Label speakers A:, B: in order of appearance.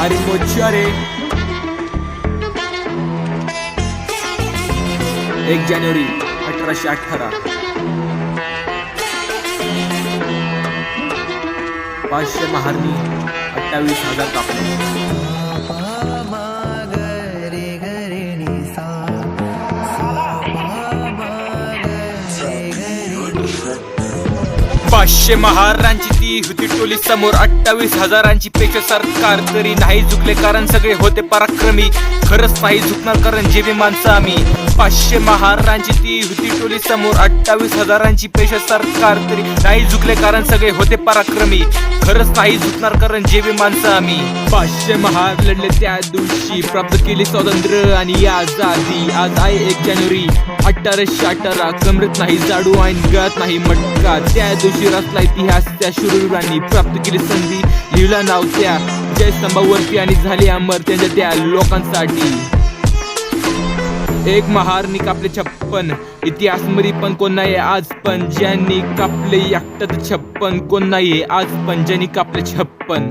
A: आणि मोर्चारे 1 जानेवारी 1818 500 महारनी 28,000 कापले. पाचशे महारांची ती होती टोली समोर 28,000ची पेक्षा सरकार तरी नाही झुकले कारण सगळे होते पराक्रमी. खरंच नाही झुकणार कारण जेवी माणसं आम्ही. 500 महारांची ती होती टोली समोर 28,000ची पेक्षा सरकार तरी नाही झुकले कारण सगळे होते पराक्रमी. खरंच नाही झुकणार कारण जेवी माणसं आम्ही. 500 महार लढले त्या दिवशी प्राप्त केली स्वातंत्र्य आणि आझादी. आज आहे 1 जानेवारी 1818. कमरेत नाही जाडू आणि गळ्यात नाही मटका. त्या दिवशी रचला इतिहास त्या शूरवीरांनी. प्राप्त केली संधी लिहिला नाव त्या जयस्तंभावरती आणि झाली अमर त्यांच्या त्या लोकांसाठी. एक महारनी कापले 56. इतिहास मध्ये पण कोण नाही आज पण ज्यांनी कापले एकट्यात 56. कोण नाही आज पण ज्यांनी कापले 56.